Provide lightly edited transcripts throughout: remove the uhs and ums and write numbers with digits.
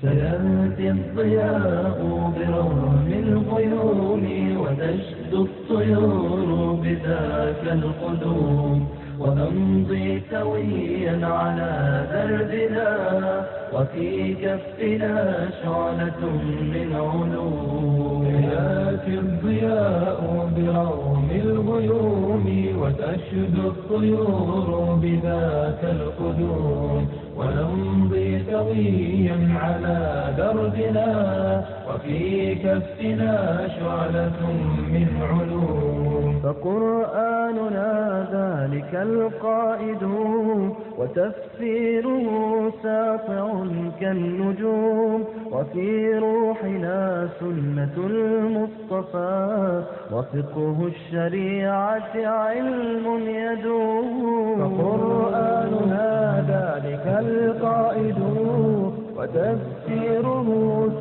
سيأتي الضياء برغم الغيوم وتشدو الطيور بذاك القدوم ونمضي سويا على دربنا وفي كفنا شعلة من علوم سيأتي الضياء برغم الغيوم وتشدو الطيور بذاك القدوم ونمضي سويا على دربنا وفي كفنا شعلة من علوم فقرآننا ذلك القائد وتفسيره ساطع كالنجوم وفي روحنا سنة المصطفى وفقه الشريعة علم يدوم فقرآننا ذلك القائد وتفسيره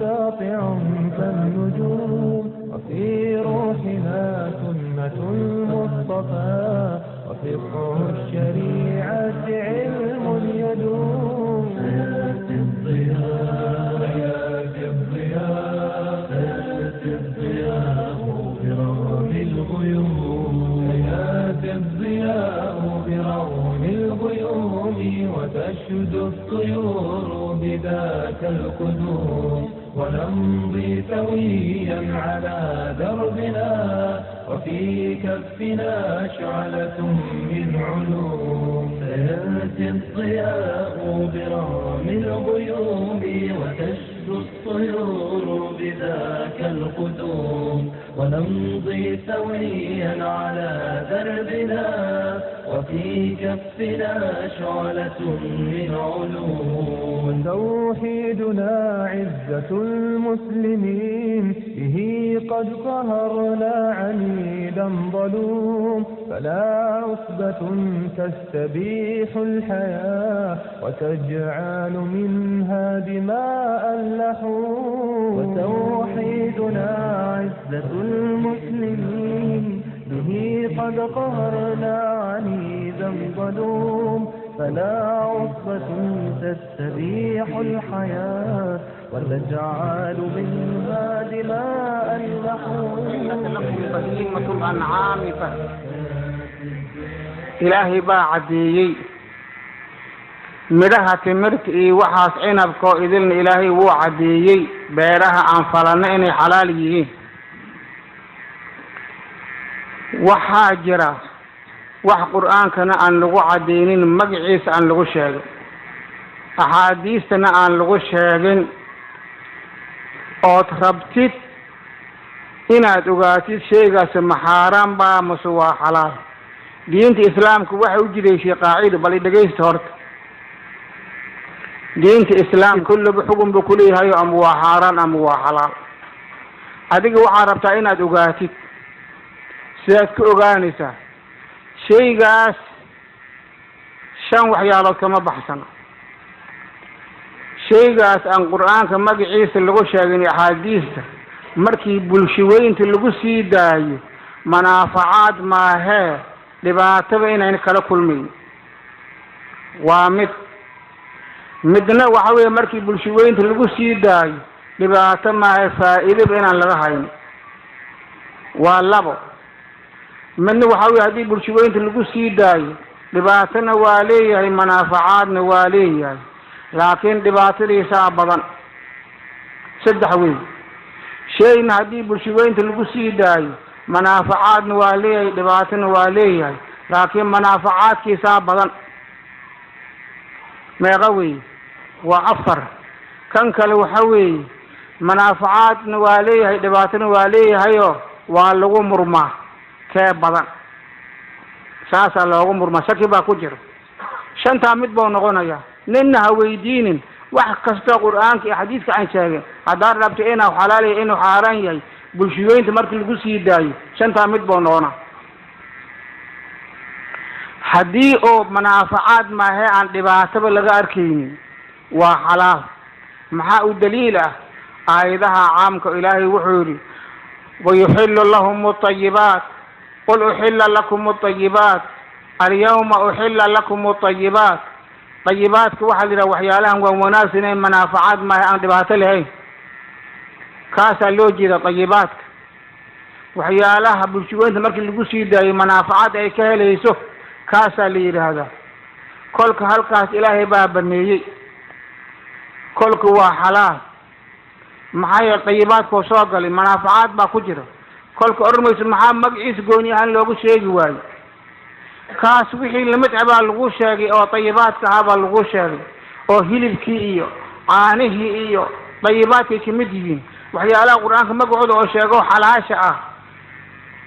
ساطع كالنجوم وفي روحنا سنة المصطفى وفقه الشريعة علم يدوم سيأتي الضياء سيأتي الضياء سيأتي الضياء برغم الغيوم سيأتي الضياء برغم الغيوم وتشدو الطيور بذاك القدوم ونمضي سويا على دربنا وفي كفنا شعلة من علوم سيأتي الضياء برغم الغيوم وتشدو الطيور بذاك القدوم ونمضي سويا على دربنا وفي كفنا شعلة من علوم توحيدنا عزة المسلمين به قد قهرنا عنيدا ظلوم فلا عصبة تستبيح الحياة وتجعل منها دماء اللحوم وتوحيدنا عزة المسلمين به قد قهرنا عنيدا ظلوم فلا عصبة تستبيح الحياة وتجعل منها دماء اللحوم بهيمة الأنعام إلهي باعديي midhaha timirta iyo waxaas cinabka oo idilna ilaahay wuu cadeeyey beeraha aan falana inay xalaal yihiin waxaa jira wax qur'aankana aan lagu cadeynin magaciisa aan lagu sheegin axaadiistana aan lagu sheegin ood rabtid inaad ogaatid shaygaasi ma xaaraan baa mase waa xalaal diinta islaamka waxay u jidaysay qaacido bal dhageysta horta diinta islaamka kullu xukun buu ku leeyahay ama waa xaaraan ama waa xalaal adiga waxaad rabtaa inaad ogaatid sidaad ku ogaanaysaa shaygaas shan waxyaalood kama baxsana shaygaas aan qur'aanka magaciisa lagu sheegin axaadiista markii bulshaweynta lagu sii daayo manaafacaad maahee dhibaatada inayn kala kulmayn waa midna waxa weeye markii bulshaweynta lagu sii daayo dhibaato maahee faa'iidaba inaan laga hayn waa labo midna waxa weeye haddii bulshaweynta lagu sii daayo dhibaatana waa leeyahay manaafacaadna waa leeyahay laakiin dhibaatadiisaa badan saddex wey shayna haddii bulshaweynta lagu sii daayo manaafacaadna waa leeyahay dhibaatana waa leeyahay laakiin manaafacaadkiisaa badan meeqa wey waa afar kan kale waxa weeye manaafacaadna waa leeyahay dhibaatana waa leeyahayoo waa lagu murmaa kee badan saasaa loogu murmaa shaki baa ku jira shantaa mid buu noqonayaa ninna ha weydiinin wax kasta qur'aanka iyo xadiiska aan sheegin haddaad rabto inuu xalaal yahay inuu xaaraan yahay bulshaweynta markii lagu sii daayo shantaa mid buu noqonaa haddii oo manaafacaad maahee aan dhibaataba laga arkaynin waa xalaal maxaa u daliil ah aayadaha caamka ilaahay wuxuu yidhi wayuxillu lahum at-tayyibaat qul uxilla lakum at-tayyibaat alyawma uxilla lakum at-tayyibaat طيباتك واحد إلى وحيالهم وناسين منافعات ما عن دبات لهين كاسا لوجي طيباتك وحيالها بالشوين تمرك اللي قصيدة منافعات أي كهله يسوف كاسا لي هذا كلك هالكاس إلهي باب النيجي كلك هو حلال محايا طيباتك وسوق لي منافعات باكجرة كلك أرمي محمد عيس قوني عن لوجو شيء واي كاس وحي لمتعب الغوشاقي أو طيباتك هذا الغوشاقي أو هلبك إيو عانه إيو طيباتك كمدين وحيالا قرآنك مقعود أو شاقو حلاشة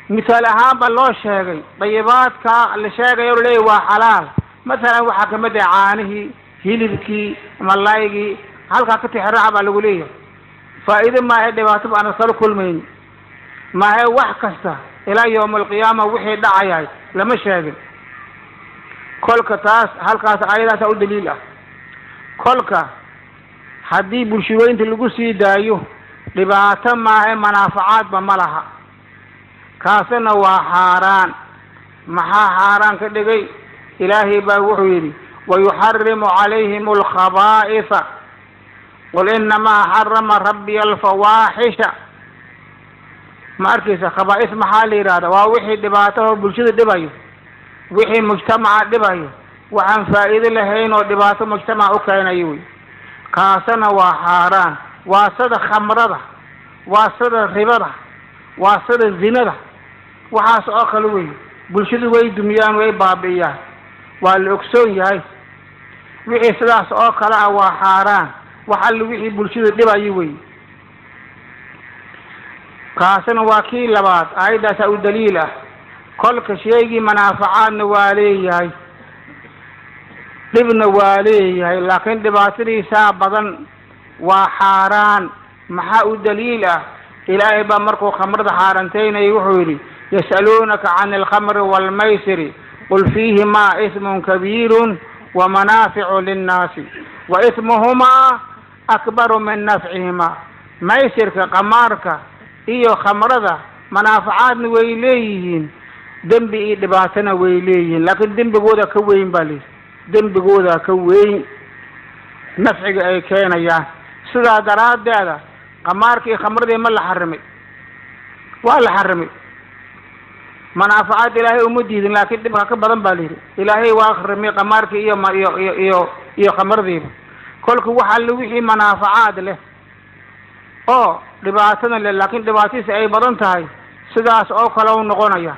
مثال هذا الله شاقي طيباتك اللي شاقي يقول وحلال مثلا وحكمت عانه هلبك ملايقي هل كنت حرابة لقوليه فإذا ما هي دباتب أنا صار كل مين ما هي وحكسته إلى يوم القيامة وحي دعايا لما شاقي كلك تاس هل كاس عيلة تقول دليلة كلك حدي بلشوين تلقسي دايو لبعثم ما هي منافعات بملها كاسنا وحاران محا حاران كدقي إلهي بوحيري ويحرم عليهم الخبائث قل إنما حرم ربي الفواحش ما أركيس خبائث محالي رادا ووحي دباته بلشد دبايو وحي مجتمع دبايو وعن فائدة لهين ودبات مجتمع أكاين أيوي كاسنا وحاران واسد خمرة واسد ربرة واسد الزنة وحاس أخلوي بلشد وي دميان وي بابيان والأكسون ياي وحي سلاس أخلا وحاران وحل وحي بلشد دبايوي كاسنا وكيل لبات أيضا سأو دليله كل شيء منافعات نواليه ابن واليه لكن دباتري سابقا وحاران محاو دليله إلهي بمركو خمر حارنتين يوحوري يسألونك عن الخمر والميسر قل فيهما إثم كبير ومنافع للناس وإثمهما أكبر من نفعهما ميسرك قمارك إيو خمرة منافعات ويليهن دنبي دباتنا ويليهن لكن دنبي قودا كوين بالي دنبي قودا كوين نفعك أي كينا يا سيدا دراد دادا قمارك خمرة ما حرمي ولا حرمي منافعات إلهي ومديد لكن دنبي كبضن بالي إلهي واخرمي قمارك إيو خمر ذيب كلك وحل وحي منافعات له أو دباتنا لكن دباتيس أي بدن تاي سداس أو كلاو نقونيا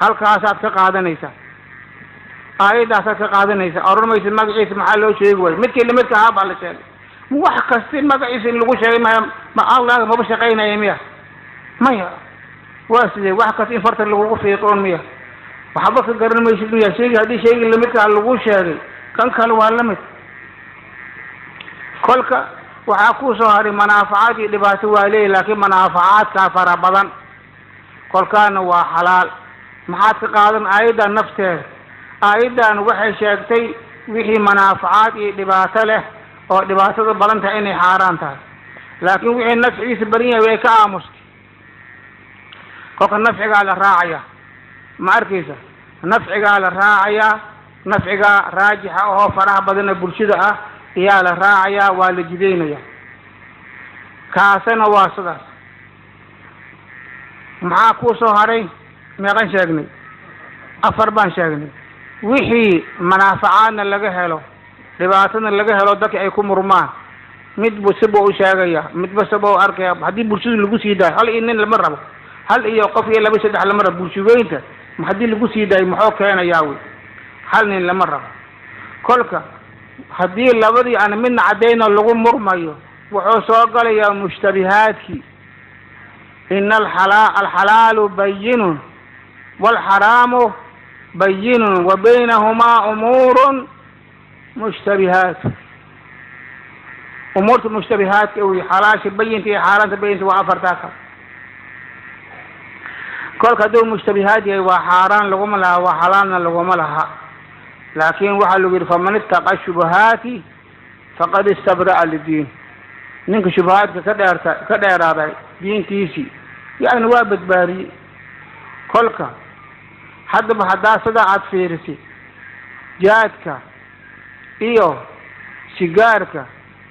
هل كاسات كقادنيسا أيدا كقادنيسا أرميس مقعيس محله شيء قوي مثل اللي مثل هذا على شيء وحكست مقعيس اللي قوي ما الله ما بشقينا يميا ميا واسدي وحكست فرت اللي قوي في طون ميا وحبك قرن ما يشيل شيء هذه شيء اللي مثل اللي قوي شيء كان كلوا علمت كلك وحكوسه هذه منافعات دباتوا عليه لكن منافعات كافرة بدن كل كان وحلال محات قادم أيضا نفسه أيضا وحي شاكتي وحي منافعات دبات له أو دبات بدن تعني حارانتها لكن وحي النفس عيس برية ويكامس كل النفع على الراعية ما أركيسه نفع على الراعية نفع راجحة أو فرح بدن برشدة يا الراعية والجدين كاسنا واسدا معاكو سهرين ما كان شاغني أفربان شاغني وحي منافعنا اللي هلو دباتنا اللي هلو دك أيكم مرمان مد بسبو شاغيا مد بسبو أركيا هدي برشود اللي قصيدا هل إنن المرة هل إيه قفية اللي بيسد على مرة برشوينته ما هدي اللي قصيدا محوك هنا ياوي هل إن المرة كلك هدي اللي بدي أنا من عدينا اللي مرميو وحصوق يا مشتبهاتك إن الحلال بين والحرام بين وبينهما أمور مشتبهات أمور مشتبهات أو حلاش بينتي حالات بينتي وعفرتاك كل كدو مشتبهات وحاران لغم لها وحلال لغم لها لكن وحلو فمن اتقى الشبهات فقد استبرأ للدين نك شبهات كدار هذا دين تيسي يعني وابد باري كلك حد بحدا صدا عاد فيرسي جاتك iyo sigaarka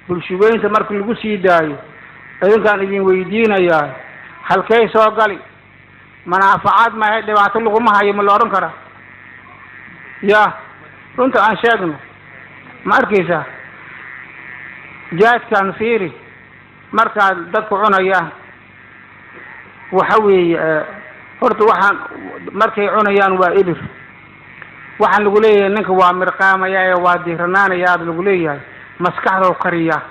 bulshaweynta markii lagu sii daayo idinkaan idin weydiinayaa halkay soo gali manaafacaad ma ay dhibaato laguma hayo ma la oran karaa ya runta aan sheegno ma arkaysaa jaadkan fiiri markaad dadku cunayaan waxa weeye horta waxaan markay cunayaan waa ibir waxaan lagu leeyahay ninka waa mirqaamaya ee waa diiranaanaya lagu leeyahay maskaxda kariya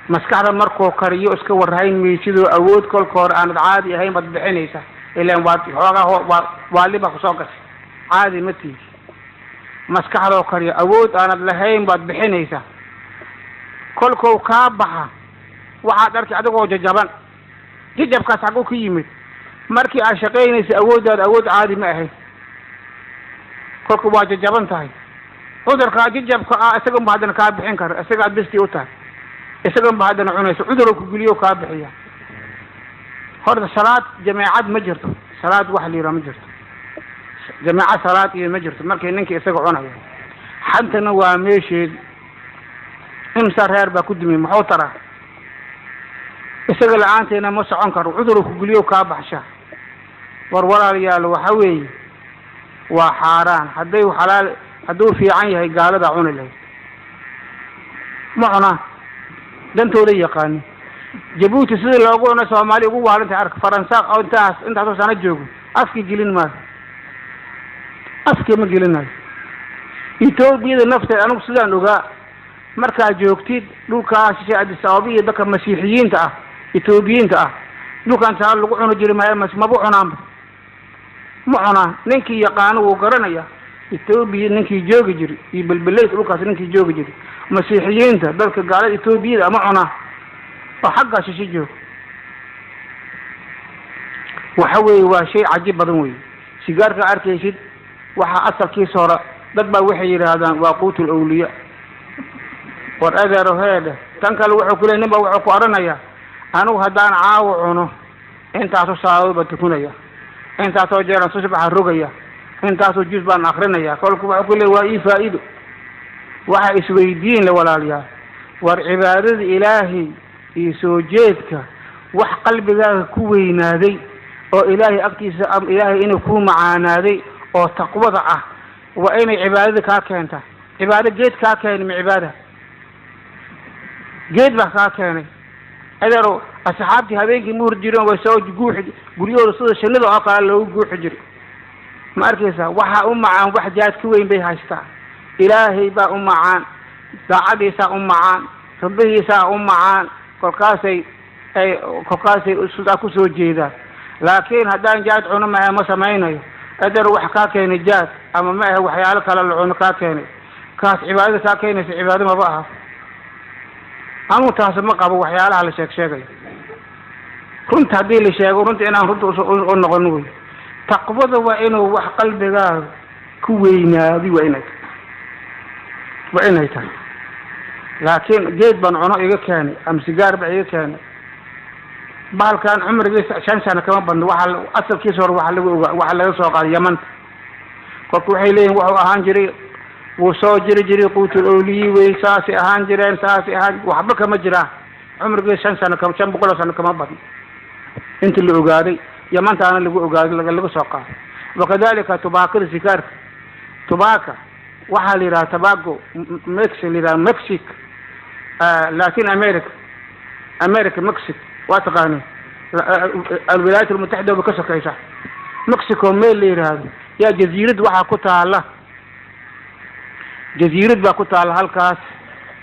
maskaxda markuu kariyo iska warhayn meeshidoo awood kolkoor aan caadi ahayn bad bixinaysa ilaan waa liba ku soo gashay caadi ma tihi maskaxda kariya awood aan lahayn bad bixinaysa kolkoo ka baxa waxaad arkay adigoo jajaban jajabkaas xaguu ku yimid markii aad shaqaynaysa awooddaada awood caadi ma ahayn kolka waa jajaban tahay cudurkaa jajabka isagan ba haddana kaa bixin kara isagaad bisti u tahay isagan ba haddana cunayso cuduroo ku geliyo kaa bixiya horta salaad jameecad ma jirto salaad wax la yidhaha ma jirto jameecad salaad iyo ma jirto markii ninkii isaga cunaya xantana waa meesheed imsa reer baa ku dumay muxuu taraa isaga la-aanteena ma socon karo cuduroo ku geliyo kaa baxsha war walaalayaal waxa weeye waa xaaraan hadduu fiican yahay gaalada cuni lahayd ma cunaan dantooda yaqaani jabuuti sidii loogu cunay soomaali ugu waalinta arka faransa oo intaasoo sana joogo afkii gelin maayo afkii ma gelinayo etoobiyada nafteed anigu sidaan ogaa markaad joogtid dhulkaas shishe Addis Ababa iyo dadka masiixiyiinta ah etoobiyiinta ah dhulkan saa lagu cuni jiray maba cunaanba ma cunaan ninkii yaqaano wuu garanaya etoobiya ninkii joogi jiray iyo belbeleyd dhulkaas ninkii joogi jiray masiixiyiinta dadka gaalada etoobiyada ma cunaan oo xaggaa shishe joog waxa weeye waa shay cajiib badan weeye sigaarka arkaysid waxaa asalkiisa hore dad baa waxay yidhaahdaan waa quutul awliya war adeero heedhe tan kale wuxuu ku leeyahay nin baa wuxuu ku oranayaa anigu haddaan caawo cuno intaasoo saadoodba tukunaya intaasoo jeeran subaxa rogaya intaasoo juz baan akrinaya kolku wuxuu ku leeyahay waa ii faa'iido waxa isweydiin la walaalayaal war cibaadada ilaahay iyo soo jeedka wax qalbigaaga ku weynaaday oo ilaahay agtiisa ilaahay inuu ku macaanaaday oo taqwada ah waa inay cibaadada kaa keenta cibaado geed kaa keenay ma cibaada geed baa kaa keenay adeero asxaabtii habeenkii muur jireen way soo guuxi guryahooda sida shinnida oo kale loogu guuxi jiray ma arkaysaa waxa u macaan wax jaad ka weyn bay haystaa ilaahay baa u macaan daacadiisa u macaan rabbigiisa u macaan kolkaasay sudaa ku soo jeedaan laakiin haddaan jaad cuno ma samaynayo adeero wax kaa keenay jaad ama ma aha waxyaalo kale la cuno kaa keenay kaas cibaadada kaa keenaysa cibaado maba aha anu taas ma qabo waxyaalaha la sheegayo runta haddii la sheego runta inaan runta u noqon wey taqwada waa inuu wax qalbigaaga ku weynaadi waa inay tahay laakiin geed baan cuno iga keenay ama sigaar ba iga keenay bahalkan cumrigiisa 5 sano kama badno waxa asalkiisa hore waxa laga soo qaaday Yamanta kolku waxay leeyihiin wuxuu ahaan jiray wuu soo jiray quutul awliyi way saasi ahaan jireen waxba kama jiraan cumrigiisa 5 sano kama 500 sano kama badno inta la ogaaday Yamanta ana lagu ogaaday laga soo qaaday wakadalika tubaakada sigaarka tubaaka waxa la yiraahdaa tobacco Mexico Latin America Mexico واتقاني الولايات المتحدة بكسر كيسا مكسيكو ميل اللي هذا يا جزيرة وحا كتالا جزيرة با كتالا هالكاس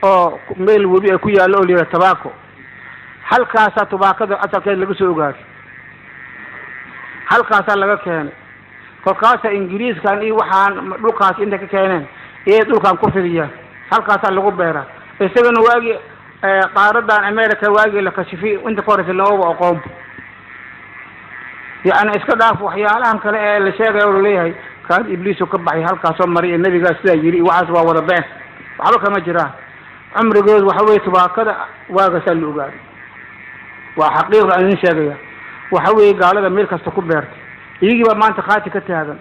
او ميل وبيع كويا لو لي تباكو هالكاسا تباكو اتا كان لغو سوغار هالكاسا لغا كان فكاسا انجليز كان اي وحان دولكاس انت كينن ايه دولكان كفريا هالكاسا لغو بيرا اسغن واغي قاردان أمريكا واجي لكشفي وانت كورس اللي هو أقوم يعني إسكداف وحيالهم كلا اللي شاقة يقولوا ليه كان إبليس وكبحي هالكا صمري النبي قال سيجري وعزوا وربين وحلوك مجراه عمري قوز وحوي تباكدا واقع سلو قال وحقيقة أن شاقة وحوي قال هذا ميركا استكبرت يجي ما أنت خاتي كتي هذا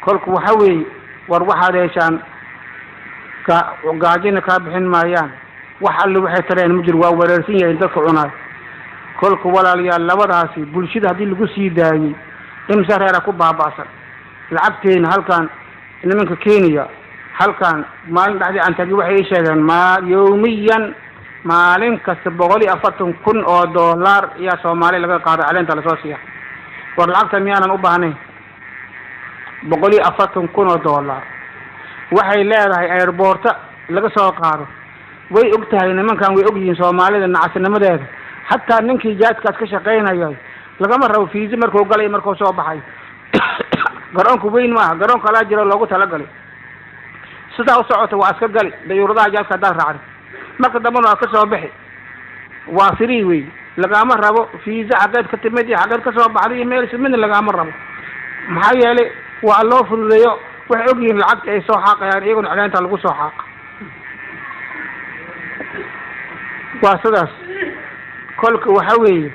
كلك وحوي وروح هذا يشان gaajina kaa bixin maayaan wax alle waxay tareen ma jiro waa wareersan yahay dadka cunaay kolka walaalayaal labadaasi bulshada haddii lagu sii daayey imsa reera ku baaba'san lacagteena halkan nimanka Kenya halkan maalin dhexdii aan tagay waxay sheegeen yawmiyan maalin kasta 140,000 oo dollar iyo Soomaali laga qaado caleenta la soo siiya war lacagta miyaanan u baahnayn 140,000 oo dollar waxay leedahay airport laga soo qaado way ogtahay nimankan way ogyihiin Soomaalida nacasnimadeeda hatta ninkii jaadkaas ka shaqeynayay lagama rabo fiisa markuu galay markuu soo baxay garoonku weyn ma garoonka la jiro loogu talagalay sida u socoto waa iska gali dayuuradaha jaadka dal raacay marka dambana ka soo bixi waa free way lagama rabo fiisa xaqeed ka timid iyo xaqeed ka soo baxday meel sidmid lagama rabo maxaa yeelay waa loo fududeeyo waxay ogyihiin lacagta ay soo xaqayaan iyaguna caleenta lagu soo xaq waa sidaas kolka waxa weeye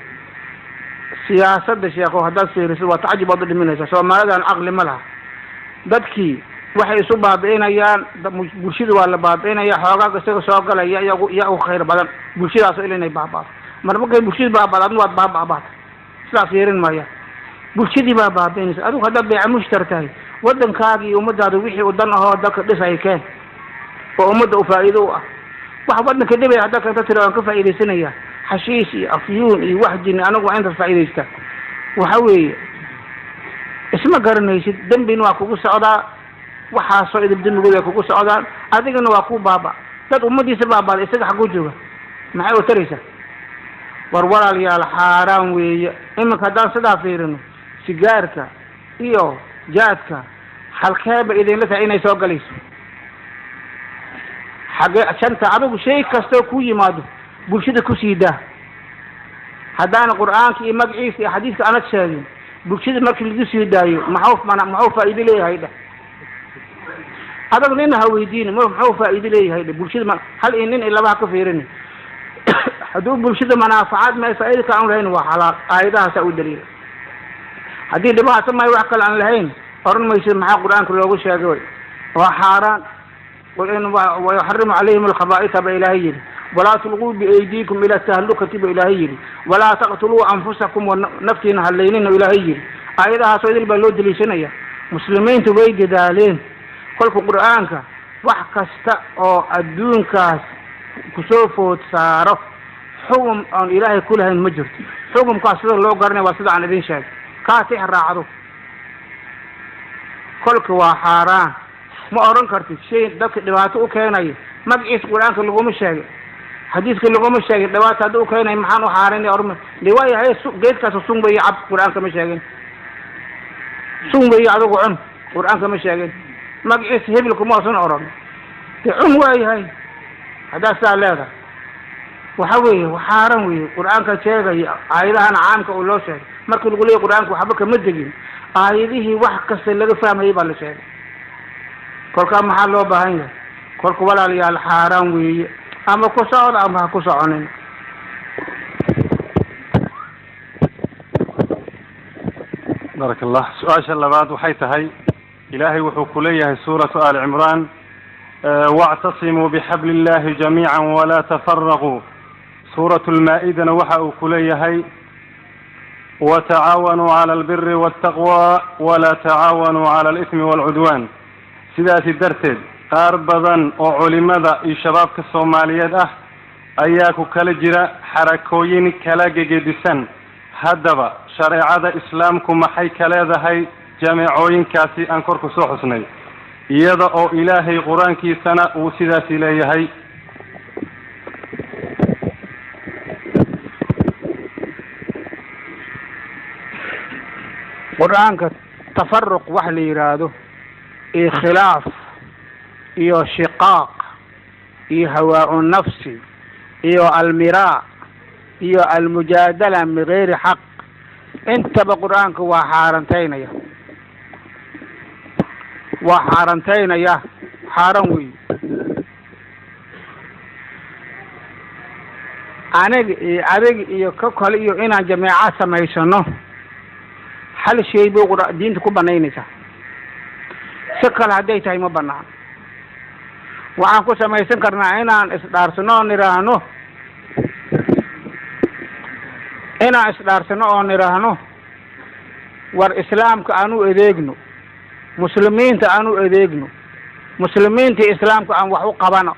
siyaasadda sheeko hadda fiiriso waa tacjib wada dhimanaysa Soomaalidan aqli ma laha dadkii waxay isu baabi'inayaan bulshada waa la baabi'inaya xoogaa isaga soo galaya iyagu khayr badan bulshadaas inay baaba'do marba bulshada baaba'do waad baaba'baad sidaas yeerin maaya bulshadii baabi'inaysa adigu hadda beec mushtartahay wadankaaga iyo ummadaada wixii u dan ahoo dadka dhisay keen oo ummadda u faa'iido ah wax wadanka dibay hadda ka tiro aan ka faa'iideysanaya حشيش أفيون واحد أنا وعند الفائدة وحوي اسمه قرنيش دم بينواكو سعدا وحاصل الدم بينواكو سعدا هذا كان واكو بابا لا أمدي سبابا يصير حقو جوا معي وتريسة ورورا لي الحرام وي إما كدان صدا فيرنو سيجارك إيو جاتك حلقة إذا لسه أين يسوق ليس حاجة عشان تعرفوا شيء كستو كوي مادو bulshada ku siida hadana quraanka iyo magaciisa xadiiska ana sheegay bulshada markii lagu sii daayo maxuu faa'iido leeyahay adag nin ha weydiin maxuu faa'iido leeyahay bulshada hal in laba ka fiirin haduu bulshada manaafacaad ma faa'iido ka aan lahayn waa xalaal aayadaha sa u daliil hadii dhibaato ma wax kale aan lahayn oran maysid maxaa quraanka loogu sheegay waa xaraan وإن ويحرم عليهم الخبائث بإلهي ولا تلقوا بأيديكم إلى التهلكة بإلهي ولا تقتلوا أنفسكم ونفتنا هالليلين إلهي أيضا سيد البلود لسنية مسلمين تبي جدالين كل قرآنك وحكست أو الدون كاس كسوف وتصارف حكم عن إلهي كلها المجر حكم كاس لو قرن وصد عن ابن شاك كاتح راعدو كلك وحاران ما أورن كرتي شيء دك دبعته كيناي ما بقيس قرآن كله قوم الشاي حديث كله قوم الشاي دبعته هذا كيناي محانو حارني أورم لواي هاي جيت كاس سون بيا عب قرآن كم الشاي سون بيا عدو قرآن كم الشاي ما بقيس هبلكم ما صن أورم تعم واي هاي هذا سهل هذا وحوي وحارم وي قرآن كشاي عايده أنا عام كأولو شاي ما كل قولي قرآن كحبك مدقين عايده وحكس اللي فهم هي بالشاي كل كم حلو بهاي كل كولا لي الحرام وي أما كسر أما كسرين بارك الله سؤال اللباد وحيت هاي إلهي وحكوليه سورة آل عمران واعتصموا بحبل الله جميعا ولا تفرقوا سورة المائدة وحا كوليه هاي وتعاونوا على البر والتقوى ولا تعاونوا على الإثم والعدوان سيداتي درتد قاربضا وعلماء الشباب كالصوماليات أياكو كالجرا حركوين كالاجيدسان هدبا شريعة إسلامكم محي كلاذا هاي جامعوين كاسي أنكركو سوحسني يدا أو إلهي قرانكي سنة وسيداتي لي هاي قرآنك تفرق وحلي يرادو إيه خلاف إيه شقاق إيه هواء النفس إيه المراء إيه المجادلة من غير حق انت بقرآنك وحارنتين يا وحارنتين يا حارنوي أنا إيه كوكل إيه إنا جماعة سميسنو هل شيء بقرأ دين تكون بنينسا سكال هديتها ما بنان waxaan ku samaysan karnaa inaan isdhaarsano oo nidhaahno war islaamka aan u adeegno, muslimiinta aan u adeegno, muslimiinta islaamka aan wax u qabano,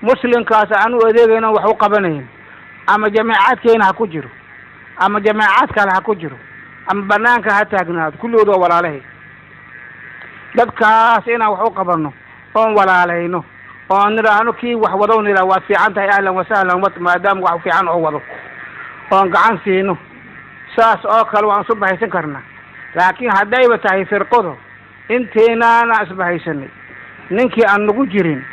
muslimkaas aan u adeegayno wax u qabanayn, ama jamaacadkeena ha ku jiro ama jamaacad kale ha ku jiro ama banaanka ha taagnaado, kulligood waa walaalahay. dadkaas inaan wax u qabano oon walaalayno oon nidhaahno kii wax wado nidhaah waad fiican tahay ahlan wasahlan maadaama wax fiican oo wado oon gacan siino, saas oo kale waan isu bahaysan karnaa. laakiin haddayba tahay firqado inteenaana isbahaysanay, ninkii aan nagu jirin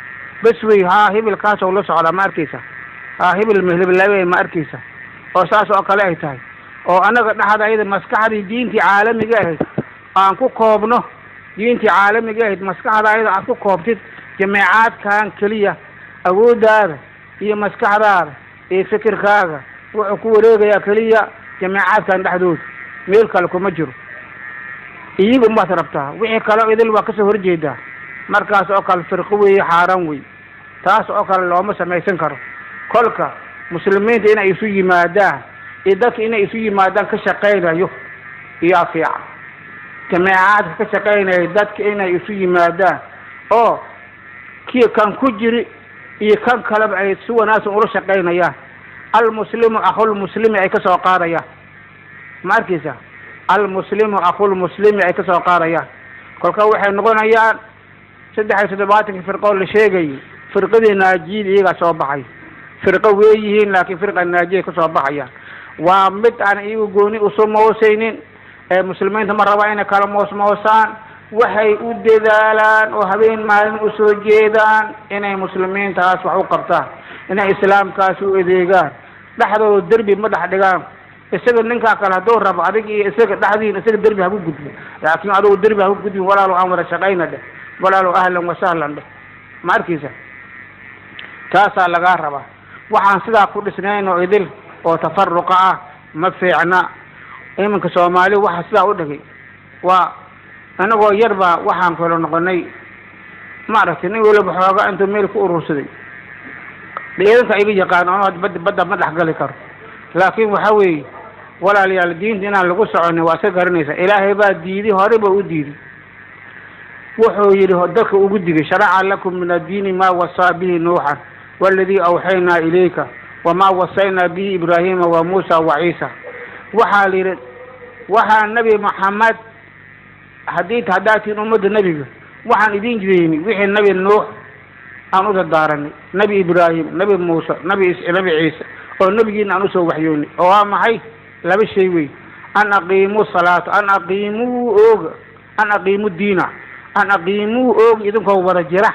bes wey hibilkaasoo la socdaa ma arkaysa, hibil mehliblawe ma arkaysa, oo saas oo kale ay tahay, oo anaga dhaxda ayada maskaxdii diintii caalamiga ahayd aan ku koobno, diintii caalamiga ahayd maskaxda ayada aad ku koobtid jamaacadkan keliya, awoodaada iyo maskaxdaada iyo fikirkaaga wuxuu ku wareegayaa keliya jamaacadkan dhexdooda, meel kale kuma jiro. iyaga umaad rabtaa, wixii kale idil waa kasoo horjeedaa, markaas oo kale firqo weeye, xaaraan wey. taas oo kale looma samaysan karo. kolka muslimiinta inay isu yimaadaan iyo dadka inay isu yimaadaan ka shaqaynayo iyaa fiican. jamaacadka ka shaqaynaya dadka inay isu yimaadaan oo kii kan ku jiri iyo kan kaleba ay si wanaagsan ula shaqaynayaan. almuslimu akhulmuslimi ay kasoo qaadayaan, ma arkaysa, almuslimu akhulmuslimi ay kasoo qaadayaan. kolka waxay noqonayaan 73 firqo la sheegay, firqadii naajiyada iyaga soo baxay. firqo weeyihiin laakiin firqa naajiya kasoo baxayaan. waa mid aan iyagu gooni usu moosaynin, muslimiinta ma raba inay kala moosmoosaan, waxay u dadaalaan oo habeen maalin usoo jeedaan inay muslimiintaas wax u qabtaan, inay islaamkaas u adeegaan, dhexdooda derbi ma dhex dhigaan. isaga ninkaa kale hadduu rabo adig iyo isaga dhexdiin isaga derbi haku gudbin, laakiin adigu derbi haku gudbin, walaalo aan wada shaqayna dheh, walaalo ahlan wasahlan dheh, ma arkaysa. taasaa lagaa rabaa. waxaan sidaa ku dhisnayn oo idil oo tafaruqa ah ma fiicna. iminka soomaali waxa sidaa u dhigay waa anagoo yarba waxaan kala noqonay, maaragtay nin waliba xoogaa intuu meel ku urursaday. ciidanka iga yaqaan oo badda ma dhexgali karo, laakiin waxa weeye walaalayaal diinta inaan lagu soconin waa iska garanaysa. ilaahay baa diiday, hore baa u diiday. wuxuu yidhi dadka ugu digay sharaca lakum min addiini maa wasaa bihi nuuxan والذي أوحينا إليك وما وصينا به إبراهيم وموسى وعيسى. وحا النبي محمد حديث هداتي أمد النبي وحا إدين جديني وحي النبي نوح أنو تدارني، نبي إبراهيم، نبي موسى، نبي عيسى، والنبي جينا أنو سو وحيوني وما حي لا بشيوي أن أقيموا الصلاة، أن أقيموا الدين، أن أقيموا إذن كو برجرة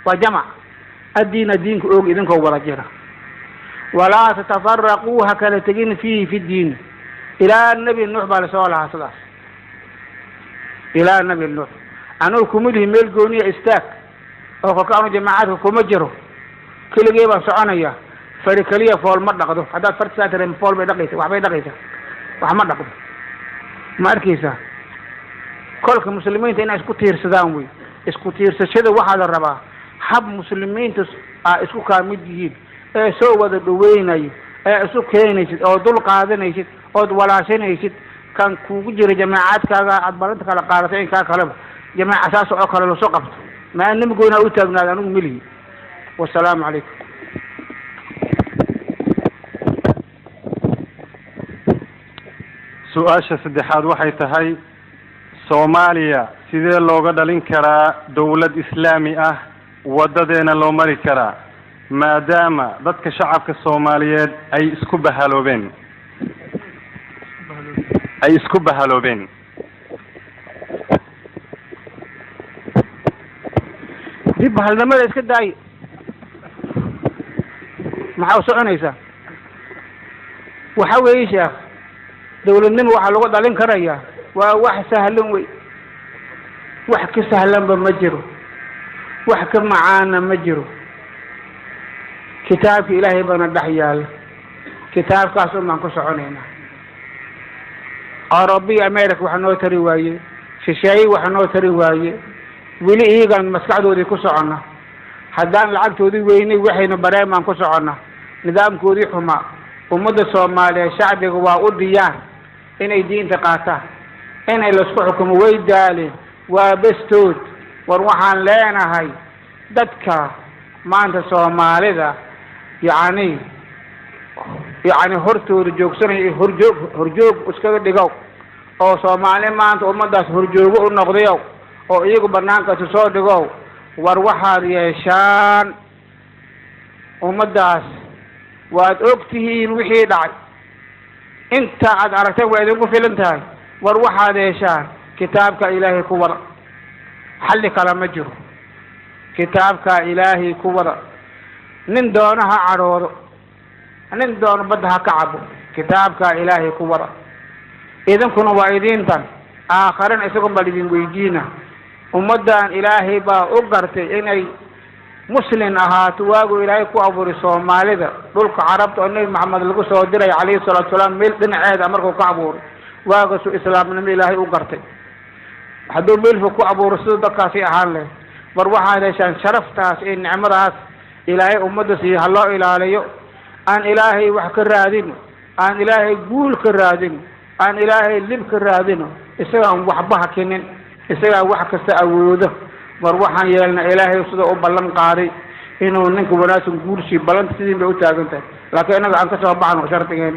وجمع الدين دينك إذن كو برجرة، ولا تتفرقوا هكذا تجين فيه في الدين إلى النبي النوح بالسؤال صلاة إلى النبي النوح أنو كمله ملقوني استاك أو كانوا جماعات كمجروا كل جيبة سعانية فريكلية فول مدقدو حتى فرد ساتر فول بيدقيته وحبي دقيته وحمد دقدو ما أركيسه. كل المسلمين تينا اسكو تير سداوي اسكو تير سشده واحد الربا حب مسلمين اسكو كامدين سو ودا دويناي اسكو كينيsid oo dul qaadanaysid oo walaashanaysid kan kugu jira jamaacadkaaga aad balanta kala qaadatay in ka kala jamaaca asaas oo kala loo soo qabto ma nimgoona u taagnaad anigu milihi. wassalaamu calaykum. su-aasha saddexaad waxay tahay soomaaliya sidee looga dhalin karaa dawlad islaami ah, wadadeena loo mari karaa maadaama dadka shacabka Soomaaliyeed ay isku bahaloobeen dib halnimada iska daay maxaa soconaysa waxa weeye sheekh dawladnimo waxa lagu dhalin karayaa waa wax sahlan wey, wax ka sahlanba ma jiro, wax ka macaana ma jiro. kitaabka ilaahay bana dhex yaala, kitaabkaas umaan ku soconaynaa. Arabiya America waxa noo tari waaye, shisheeye waxa noo tari waaye, weli iyagan maskaxdoodii ku socona. haddaan lacagtoodii weynay waxaynu bareemaan ku soconnaa nidaamkoodii xumaa ummadda soomaaliyeed shacbiga waa u diyaar inay diinta qaataan inay laisku xukumo way daaleen waa bestood war waxaan leenahay dadka maanta soomaalida yacni hortooda joogsanaya horjoog iskaga dhigow oo soomaali maanta ummadaas horjoogo u noqdayow oo iyagu banaankaasi soo dhigow war waxaad yeeshaan ummadaas waad ogtihiin wixii dhacay inta aad aragteen waa idinku filan tahay war waxaad yeeshaan kitaabka ilaahay ku wada xalli kale ma jiro kitaabka ilaahay ku wada nin doono ha cadhoodo nin doono badda ha ka cabo kitaabka ilaahay ku wada idinkuna waa idintan aakharina isagun baa idin weydiina ummaddan ilaahay baa u gartay inay muslin ahaato waagu ilaahay ku abuuray soomaalida dhulka carabta oo nebi maxamed lagu soo diray calayhi salaatu wasalaam meel dhinaceeda markuu ka abuuray waagaasuu islaamnimo ilaahay u gartay hadduu meelfu ku abuuro sida dadkaasi ahaan leh war waxaad heshaan sharaftaas iyo nicmadaas ilaahay ummadda siiyo ha loo ilaaliyo aan ilaahay wax ka raadino aan ilaahay guul ka raadino aan ilaahay lib ka raadino isagaan waxba hakinin isagaa wax kasta awoodo war waxaan yeelna ilaahay sida u ballan qaaday inuu ninka wanaagsan guursi ballanta sidiin bay u taagan tahay laakiin innaga aan ka soo baxno shardigeen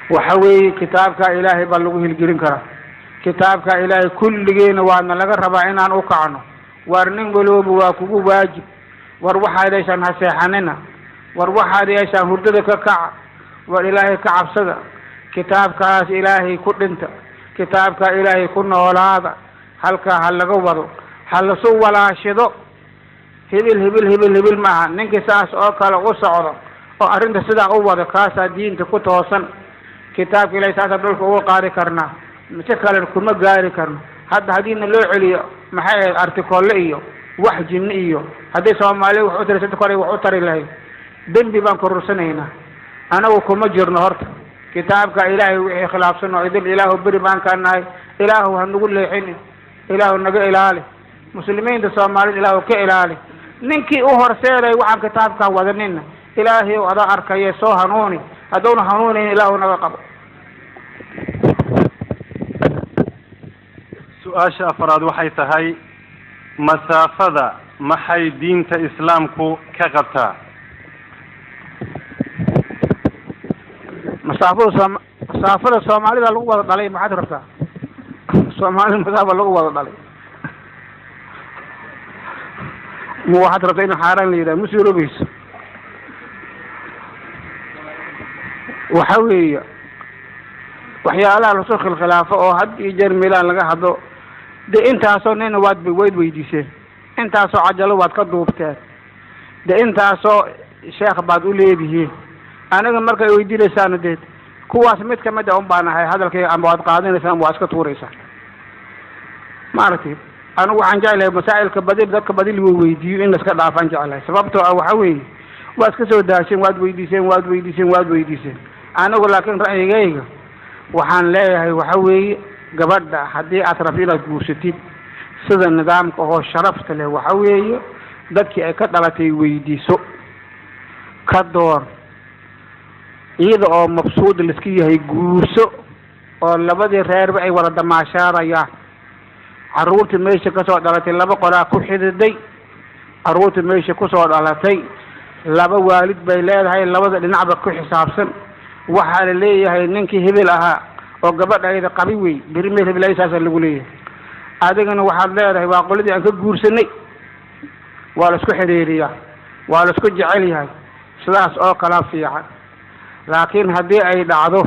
waxa weeye kitaabka ilaahay baa lagu hilgelin karaa kitaabka ilaahay kulligeena waana laga rabaa inaan u kacno war nin walooba waa kugu waajib war waxaad yeeshaan ha seexanina war waxaad yeeshaan hurdada ka kaca war ilaahay ka cabsada kitaabkaas ilaahay ku dhinta kitaabka ilaahay ku noolaada halkaa ha laga wado ha lasu walaashido hibil maaha ninkii saas oo kale u socdo oo arrinta sidaa u wado kaasaa diinta ku toosan kitaabka ilaahay saasa dhulka uga qaadi karnaa si kale kuma gaari karno hadda haddiina loo celiyo maxay ahayd artikolle iyo wax jinni iyo haddii soomaaliya wax u tari saddex kore wax u tari lahayd dembi baan korursanaynaa anagu kuma jirno horta kitaabka ilaahay wixii khilaafsan oo idin ilaahu beri baan ka nahay ilaahu ha nagu leexin ilaahu naga ilaali muslimiinta soomaalida ilaahu ka ilaali ninkii u horseeday waxaan kitaabka wadanina ilaahay oo ada arkaya soo hanuuni haddowna hanuunayn ilaahu naga qabo su-aasha afraad waxay tahay masaafada maxay diinta islaamku ka qabtaa masaafada soomaalida lagu wada dhalay maxaad rabtaa soomaalida masaafa lagu wada dhalay ma waxaad rabtaa in xaaraan la yidhaha ma suuroobayso waxa weeye waxyaalaha lasoo khilkhilaafo oo had iyo jeer meelaan laga hadlo dee intaasoo nina waad weydiiseen intaasoo cajalo waad ka duubteen dee intaasoo sheekh baad u leedihiin aniga markay weydiinaysaana deed kuwaas mid kamid a un baan ahay hadalkayga ama waad qaadanaysaan ama waad iska tuuraysaan maaragtay anigu waxaan jeclahay masaa'ilka badil dadka badil la weydiiyo in laiska dhaafaan jeclahay sababtoo ah waxa weeye waad iska soo daasheen waad weydiiseen anigu laakiin ra'yigayga waxaan leeyahay waxa weeye gabadha haddii aad rabto inaad guursatid sida nidaamka oo sharafta leh waxa weeye dadkii ay ka dhalatay weydiiso ka door iyada oo mabsuud laiska yahay guurso oo labadii reerba ay wada damaashaadayaan carruurta meesha kasoo dhalatay laba qoraa ku xididay carruurta meesha kusoo dhalatay laba waalid bay leedahay labada dhinacba ku xisaabsan waxaa la leeyahay ninkii hebel ahaa oo gabadhayda qabi wey beri meel hebel saasa lagu leeyahay adigana waxaad leedahay waa qoladii aan ka guursanay waa la isku xidhiiriyaa waa la isku jecel yahay sidaas oo kala fiican laakiin haddii ay dhacdo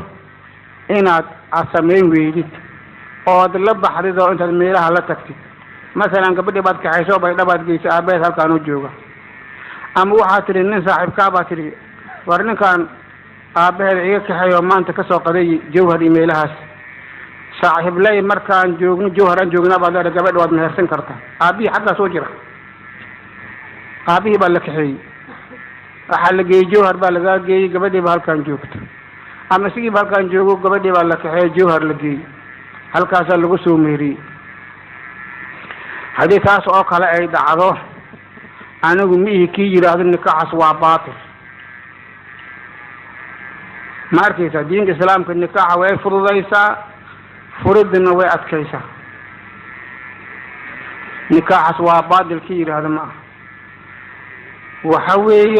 inaad samayn weydid ood la baxdid oo intaad meelaha la tagtid masalan gabadhii baad kaxayso bay dhabaad geysay aabaheed halkaan u jooga ama waxaad tidhi nin saaxiibkaa baad tidhi war ninkaan aabaheeda iga kaxeeyo maanta kasoo qaday jawhar iyo meelahaas saaxiibley markaan joogno jawhar aan joognaa baad leedahay gabadha waad mehersan kartaa aabihii xaggaa soo jira aabihii baa la kaxeeyey waxaa la geeyey jawhar baa lagaa geeyey gabadhii baa halkaan joogta ama isigiiba halkaan joogo gabadhii baa la kaxeeyey jawhar la geeyey halkaasaa lagu soo meheriyey haddii taas oo kale ay dhacdo أنا قميه كي يراد النكاح سوا باطل ماركيسا دين الإسلام كالنكاح ويفرض ليسا فرض إنه ويأتكيسا نكاح سوا باطل كي يراد ما وحوي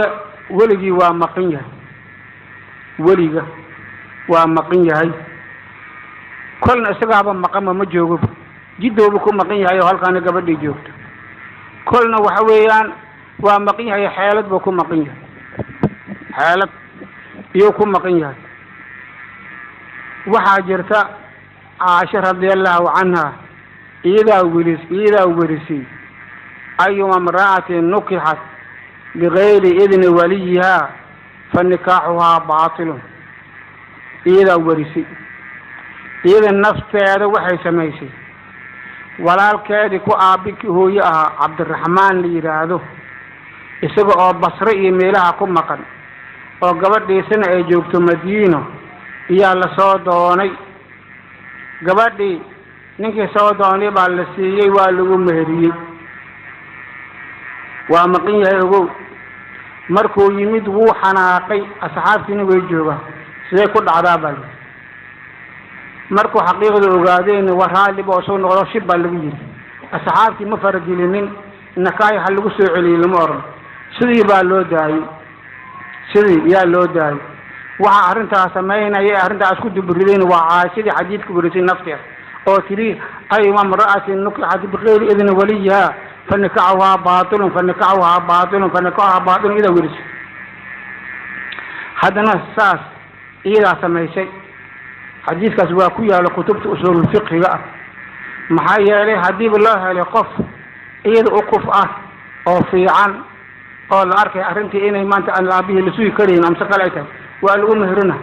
ولقي ومقنيه ولقى ومقنيه هاي كلنا استقابا مقام مجوب جدا بكم مقنيه هاي وهالكان قبل جوبت كلنا وحويان ومقنيه هاي حالة بكم مقنيه حالة يوكم مقنيه وحاجرت عائشة رضي الله عنها إذا ورثي أيما امرأة نكحت بغير إذن وليها فنكاحها باطل إذا ورثي إذا النفس هذا وحي سميسي ولا الكاد كو أبيك هو يا عبد الرحمن لي هذا إسقى بصري ميلها كم مكان وقبل دي سنة جوبت مدينة يا لصادوني قبل دي نك صادوني بالسيء والو مهري ومقيه يقول مركو يمد هو حناقي أصحابتنا ويجوبه سيكون عذابا مركو حقيقة الأوغادين ورهالي بوصون غلو شبا اللي أصحابتي مفرد لمن نكاي حلقو سيعلي المورن سيدي بالو داي سيدي يا لو داي وحا أرنتا سمينا يا أرنتا أسكو دبرلين وعاشدي حديثك برسين نفسها أو تري أي امرأة نكحت بغير إذن وليها فنكاحها باطل فنكاحها باطل فنكاحها باطل إذا ورث هذا الساس إذا سمي شيء حديث كسواكويا لكتبت أصول الفقه بقى محايا لي حبيب الله لقف إذا أقف أو في عن قال أركي أرنتي إني ما أنت أن أبيه لسوي كريم أمسك عليك وقال مهرنا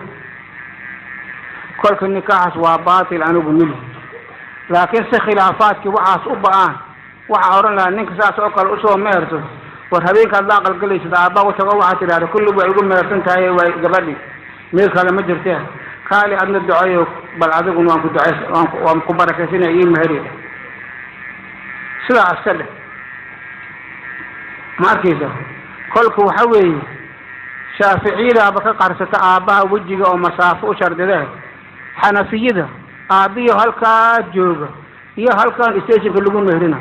كل النكاح سوا باطل أنا بمله لكن سخلافات كي وعاس أبعان وعورنا نك ساس أكل أسوأ مهرته وهذيك الله قال لي سدا أبا وتقوعت إلى كل بيقول مهرتن تاي وقبلي ميل كلام مجرته قال أن الدعاء بل عذب وأنك دعاء وأنك بركتنا إيه مهري سلا أسأله ما كذا كلك وحوي شافعي لا بك قرصة أبا وجهه ومسافة وشرد له حنفية أبي هالكا جوجا هي هالكا استيشف اللي مهرنا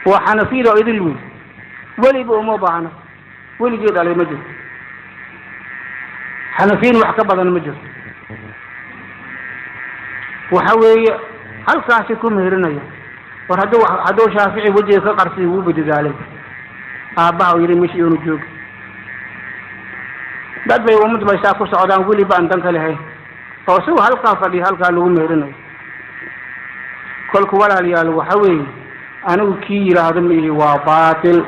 وحنفية إذا الوين ولي بأمه بعنا ولي جيد على مجد حنفين وحكبض المجد وحوي هالكا سيكون مهرنا وهدو شافعي وجهه كقرصي وبدي ذلك أباه يرمي ونجوك بعد يوم ما يسافر سعودان ولي بان تنكله هاي أو سو هالكا فدي هالكا لو مهرنا كل كولا ليال وحوي أنا وكير هذا اللي هو باطل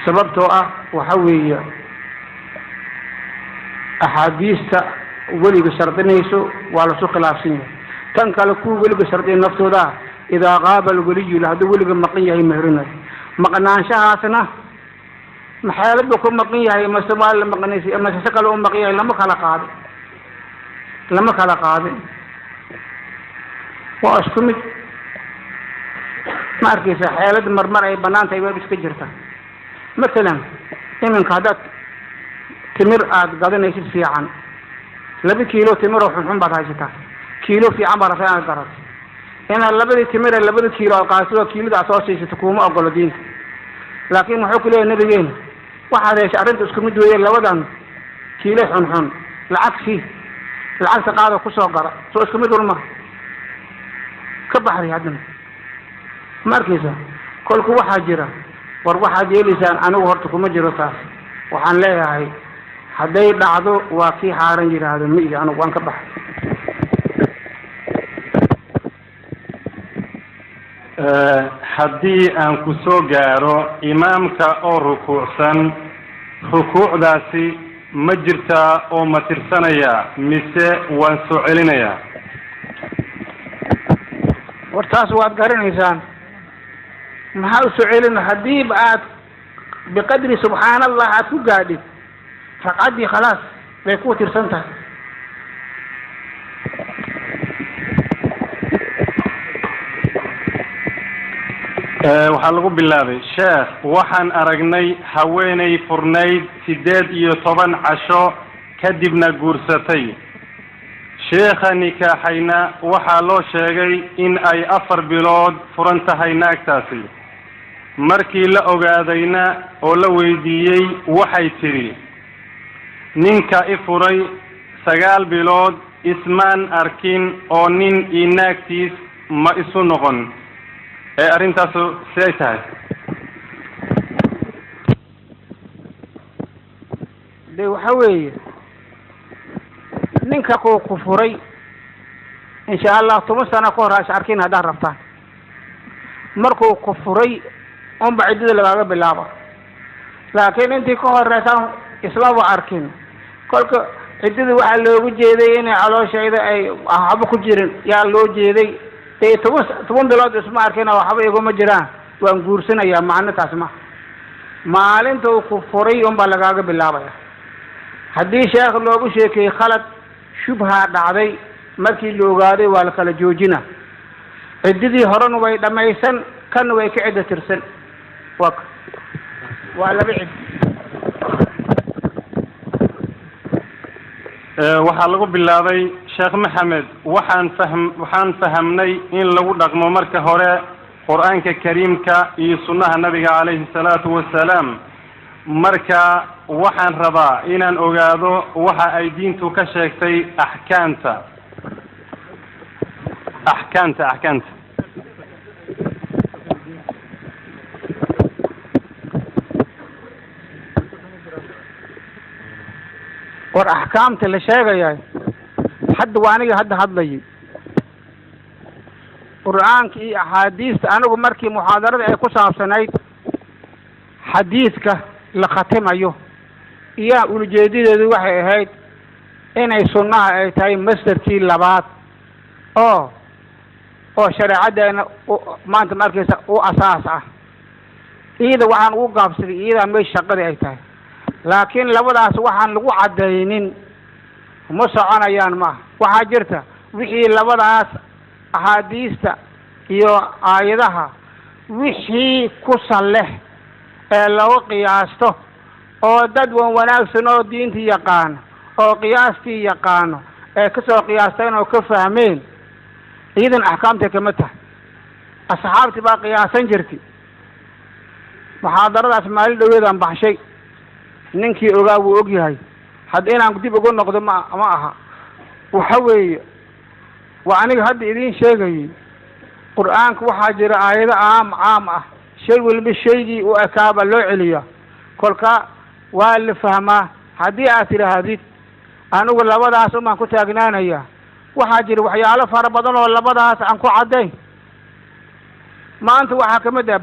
سببته وحوي أحاديث ولي بشرطين يسوع ولا سوق لافسين تنكله كو ولي بشرطين نفسه ده إذا غاب الولي له هذا ولي بمقيه مهرنا مقنان شهاسنا محارب بكم مقيه هي مسبال المقنيسي أما سكلوا مقيه لما خلق هذا وأشكمت ما أركيس حالة مرمر أي بنان تيبقى بسكجرتا مثلا من قادات تمر قادنا يشد في عن لبي كيلو تمر وحنحن بطايشتا كيلو في عمر فيها الدرس هنا لبي تمر لبي كيلو قاسوا كيلو ده أساسي ستكون أقل دين لكن محوك له النبيين واحد يشعرنت اسكمت ويا لودان كيلو حنحن العكس قاعدة كسر قرا سو اسكمت ورما كبحري عدنا مركزة كل واحد جرا واحد يلسان أنا وهرتكم مجرى وحن لا هاي حدي بعضه وفي حارن جرا هذا ميجي أنا وان كبح haddii aan ku soo gaaro imaamka oo rukuucsan rukuucdaasi ma jirtaa oo ma tirsanayaa mise waan soo celinayaa wartaas waad garanaysaan maxaa u soo celin haddii aad biqadri subxaan allah aad ku gaadhid raqcaddii khalaas bay ku tirsan tahay waxaa lagu bilaabay sheekh waxaan aragnay haweenay furnayd 18 casho kadibna guursatay sheekha nikaaxayna waxaa loo sheegay in ay 4 bilood furan tahay naagtaasi markii la ogaadayna oo la weydiiyey waxay tiri ninka i furay 9 bilood ismaan arkin oo nin iyo naagtiis ma isu noqon arintaasu siday tahay de waxa weeye ninka ku furay insha Allah 10 sano ka hor aad arkin hadaa rabtaan markuu ku furay on bacidida laga bilaabo laakiin intii ka horeysan islaam arkin kolka cidida waxa loogu jeeday in calooshayda ay waxba ku jirin yaa loo jeeday toban bilood isma arkina waxba iguma jiraan waan guursanayaa macnahaas maalinta uu ku furay un baa lagaaga bilaabaya haddii sheekh loogu sheekay khalad shubha dhacday markii la ogaaday waa la kala joojina cididii horena way dhamaysan kan way ka cid tirsan waa laba cid waxaa lagu bilaabay sheekh maxamed waxaan fahamnay in lagu dhaqmo marka hore quraanka kariimka iyo sunnaha nabiga calayhi salaatu wasalaam marka waxaan rabaa inaan ogaado waxa ay diintu ka sheegtay axkaamta war axkaamta la sheegayay hadda waaniga hadlayay quraanka iyo axaadiista anigu markii muhaadarada ay ku saabsanayd xadiiska la khatimayo iyo ujeedadeedu waxay ahayd inay sunnaha ay tahay masdarkii labaad oo shariicadeena maanta markaysa u asaas ah iyada waxaan ugu gaabsaday iyada meesha shaqada ay tahay laakiin labadaas waxaan lagu cadeynin ma soconayaan waxaa jirta wixii labadaas axaadiista iyo aayadaha wixii ku saleh ee lagu qiyaasto oo dad wanaagsan oo diinta yaqaan oo qiyaastii yaqaan ee ka soo qiyaasteen oo ka fahmeen idan axkaamta kama tahay asxaabtii baa qiyaasan jirtay muhaadaradaas maalin dhaweedaan baxshay ninkii ogaa wuu og yahay hadda inaan dib ugu noqdo ma aha waxa weeye waa aniga hadda idin sheegayay quraanka waxaa jira aayado caam ah shay walba shaygii u ekaaba loo celiya kolka waa la fahmaa haddii aad tidhaahdid anigu labadaas umaan ku taagnaanaya waxaa jira waxyaalo fara badan oo labadaas aan ku caddayn maanta waxaa kamid ah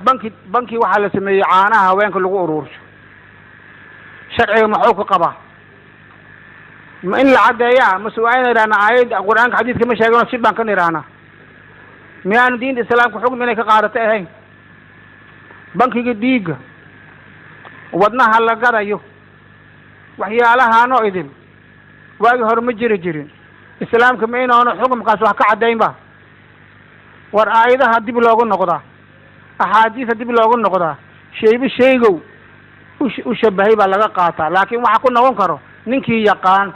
banki waxaa la sameeyey caanaha haweenka lagu urursho sharciga muxuu ka qabaa ma in la caddeeyaa mase waa in idhaahna aayadda qur-aanka xadiidka ma sheegano si baan ka nidhaahna miyaanu diinta islaamka xukmi inay ka qaadato ahayn bankiga dhiigga wadnaha la gadayo waxyaalahaanoo idin waagii hore ma jirin islaamka ma inaanu xukumkaas wax ka caddaynba war aayadaha dib loogu noqdaa axaadiisa dib loogu noqdaa shayba shaygow u shabahay baa laga qaataa laakiin waxa ku noqon karo ninkii yaqaan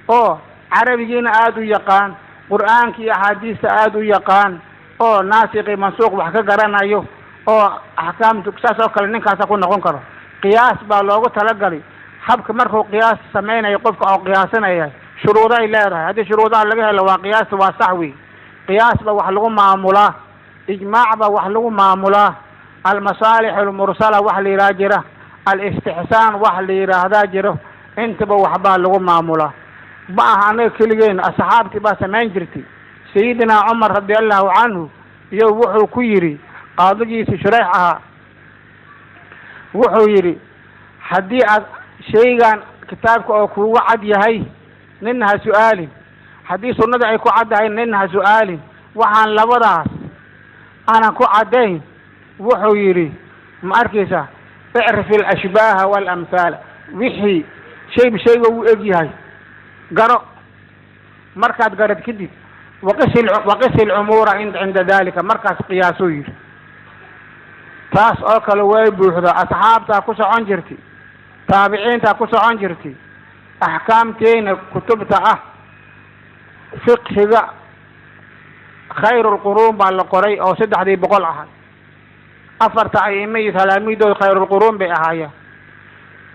oo carabigiina aada u yaqaan qur'aanka iyo axaadiista aada u yaqaan oo naasiqi mansuuq wax ka garanayo oo axkaamtu saas oo kale ninkaasa ku noqon karo qiyaas baa loogu talagalay habka markuu qiyaas sameynayo qofka oo qiyaasanaya shuruudo ay leedahay haddii shuruudaha laga helo waa qiyaasta waa sax wey qiyaas baa wax lagu maamulaa ijmaac baa wax lagu maamulaa almasaalix almursala wax la yidhaha jira alistixsaan wax la yidhaahdaa jiro intaba waxbaa lagu maamulaa ma aha anaga keligeen asxaabtii baa samayn jirtay sayidina cumar radiallahu canhu iyo wuxuu ku yidhi qaadigiisi shureyx ahaa wuxuu yidhi haddii aad shaygan kitaabka oo kuugu cad yahay nina ha su-aalin haddii sunnada ay ku caddahay nina ha su-aalin waxaan labadaas aanan ku caddayn wuxuu yidhi ma arkaysa اعرف الأشباه والأمثال وحي شيء بشيء ويجي هاي قرأ مركز قرأت كدي وقس الأمور عند ذلك مركز قياسي taas oo kale way buuxda asxaabta ku socon jirtay taabiciinta ku socon jirtay axkaamteena kutubta ah fiqhiga khayrul quruun baa la qoray oo 300 ah afarta aymay talaamiidood khayrul quruun bay ahaayeen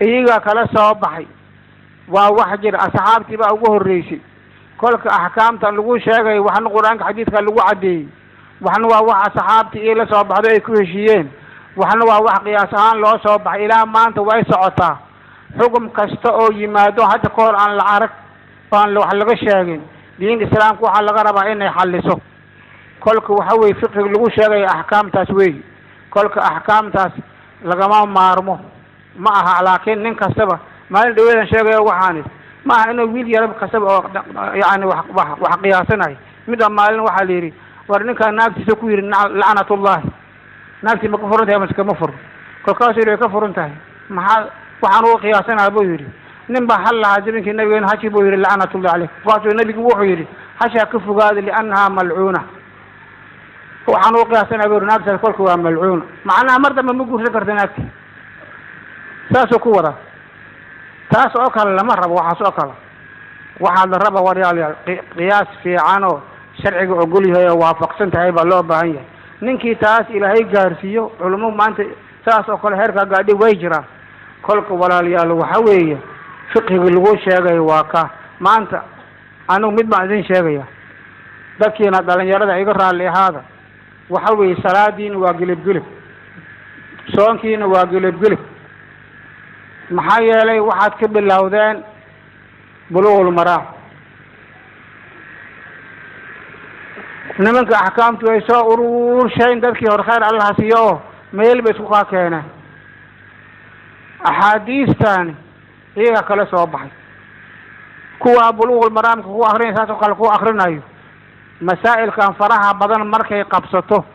iyaga kala soo baxay waa wax jir asxaabtii baa ugu horeysay kolka axkaamta lagu sheegay waxna quraanka xadiidka lagu cadeeyay waxna waa wax asxaabtii la soo baxday ay ku heshiyeen waxna waa wax qiyaas ahaan loo soo baxay ilaa maanta way socotaa xukun kasta oo yimaado hadda koor aan la arag aan wax laga sheegin diinta islaamku waxa laga rabaa inay xalliso kolka waxa way fiqh lagu sheegay axkaamtaas way kolka axkaamtaas lagama maarmo ma aha laakiin nin kastaba maalin dhaweedan sheegayo waxaan ma aha inuu wiil yarab kastaba oo yaani wax qiyaasanay mid maalin waxa la yiri war ninka naagtiisa ku yiri la'natullah naagti ma ku furantahay ma iska ma fur kolkaas yiri ka furantahay maxaa waxaan uu qiyaasanaa buu yiri nin ba hal lahaa jibinki nabiga haji buu yiri la'natullah alayh qaasoo nabigu wuxuu yiri hasha ka fogaad li'annaha mal'una waxaan uu qiyaasanaa buu naagta kolku waa mal'una macnaha marda ma guursan kartaa naagti saasoo ku wada taas oo kale lama rabo waxaas oo kale waxaa la raba waryaal qiyaas fiican oo sharciga ogol yahay oo waafaqsan tahay baa loo baahan yahay ninkii taas ilaahay gaarsiiyo culummo maanta saas oo kale heerka gaadhi way jiraan kolka walaalayaal waxa weeye fiqhiga lagu sheegay waa ka maanta anigu mid baan idin sheegaya dadkiina dhalinyarada iga raalli ahaada waxa weeye salaadiina waa gilib soonkiina waa gilib maxaa yeelay waxaad ka bilowdeen buluugul maraam nimanka axkaamtu ay soo ururshayn dadkii hore khayr allah siiyo meel bay isku keeneen axaadiistan iyaga kala soo baxay kuwa buluugul maraamka ku akhrinay saas oo kale ku akhrinayo masaa'ilkan faraha badan markay qabsato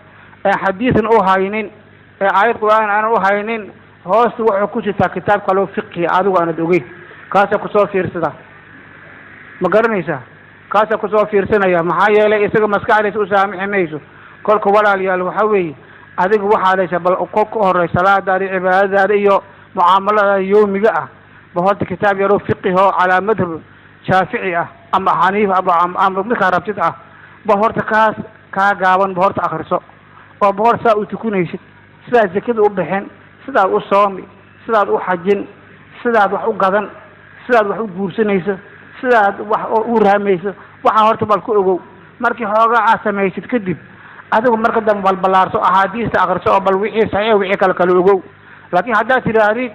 ee xadiisan u haynin ee aayad quraan aan u haynin hoostu wuxuu ku jirtaa kitaab kale fiqhi adigu aan ogeyn kaasa ku soo fiirsada ma garanaysaa kaasa ku soo fiirsanaya maxaa yeelay isaga maskaxdiisa u saamaxmayso kolka walaalayaal waxa weeye adigu waxaad haysaa bal ku horay salaadaada cibaadadaada iyo mucaamalada yawmiga ah ba horta kitaab yaro fiqhi oo cala madhab shaafici ah ama xaniif ama midka rabtid ah ba horta kaas ka gaaban ba horta akhriso oo ba horta u tukunaysid sidaas zakada u bixin sidaad u soomi sidaad u xajin sidaad wax u gadan sidaad wax u guursanayso sidaad wax u raamayso waxa horta bal ku ogow markii xoogaa samaysid kadib adigu marka dambe balbalaarso ahadiista akhriso oo bal wixii saxiix wixii kala ogow laakiin haddaad tiraahdi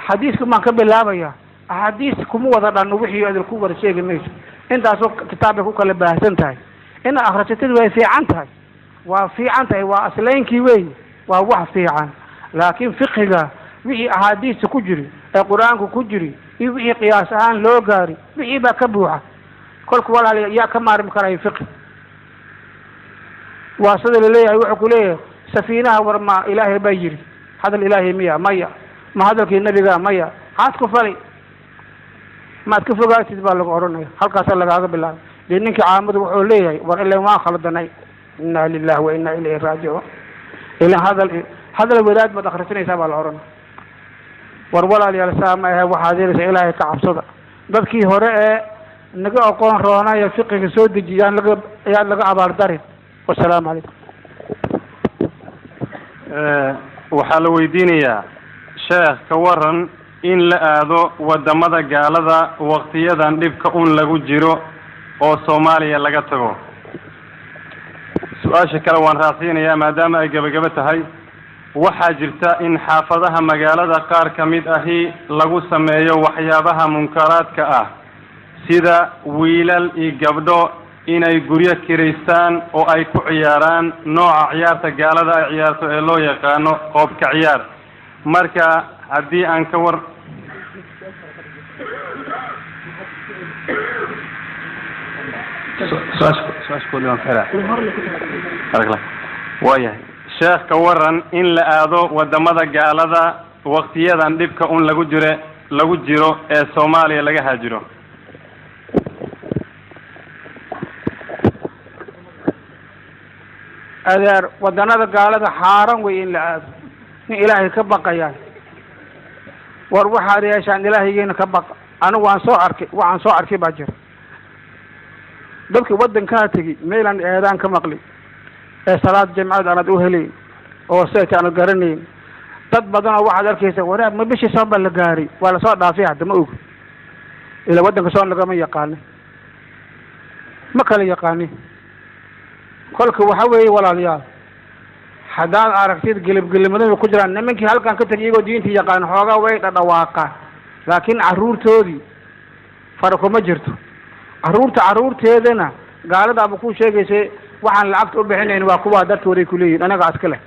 xadiisku maan ka bilaabaya ahadiis kuma wada dhan wixii aad ku wada sheegi mayso intaasoo kitaabka ku kala baahsan tahay in akhrisatid way fiican tahay waa aslaynkii weey waa wax fiican laakiin fiqhiga wixii ahadiista ku jiri ee quraanku ku jiri iyo wixii qiyaas ahaan loo gaari wixii baa ka buuxa kolku walaal yaa ka maarmi karay fiqh وصل إليه وحكوا ليه سفينة ورما إلهي بيجري هذا الإلهي مية مية ما هذا النبي قال مية عاسكو فلي ما تكفوا قاعد تتبالغ أوروني هل كسر لك هذا بالله لأنك عامد وحوليه وإلا ما خلدنا إنا لله وإنا إليه راجعون إلى هذا الولاد ما دخلتني سبع العرون ورولا لي السلام وحاضر إلهي كعبصدا dadki hore ee naga aqoon roonaya fiqiga soo dejiyaan laga abaar darin wassalaamu calaykum waxaa la weydiinayaa sheekh ka waran in la aado wadamada gaalada waqtiyadan dhibka un lagu jiro oo Soomaaliya laga tago su'aasha kale waan raacinayaa maadaama ay gabagaba tahay waxaa jirta in xaafadaha magaalada qaar ka mid ahi lagu sameeyo waxyaabaha munkaraadka ah sida wiilal iyo gabdho inay guryo kireystaan oo ay ku ciyaaraan nooca ciyaarta gaalada ay ciyaarto ee loo yaqaano qoobka ciyaar marka haddii aan ka war waayahay sheekh ka waran in la aado wadamada gaalada waqtiyadan dhibka un lagu jiro ee Soomaaliya laga haajiro adeer wadanada gaalada xaaran way in la aado in ilaahay ka baqayaan war waxaad yeeshaan ilaahaygeena ka baqa anigu waxaan soo arkay baa jira dadkii wadankaa tegi meelaan eedaan ka maqli ee salaad jimcad aanad u helayn oo seeta aanad garanayn dad badan oo waxaad arkaysa waraab ma bishii soo la gaaray waa lasoo dhaafay hadda ma og ila wadanka soo lagama yaqaano ma kala yaqaanin kolka waxa weeye walaalayaal haddaad aragtid gelibgelimadooda ku jiraan nimankii halkan ka tagay iyagoo diinta yaqaan xoogaa way dhadhawaaqaan laakiin carruurtoodii fara kuma jirto carruurteedana gaaladaaba ku sheegaysay waxaan lacagta u bixinayn waa kuwaa dartooday kuleeyihin anaga iska leh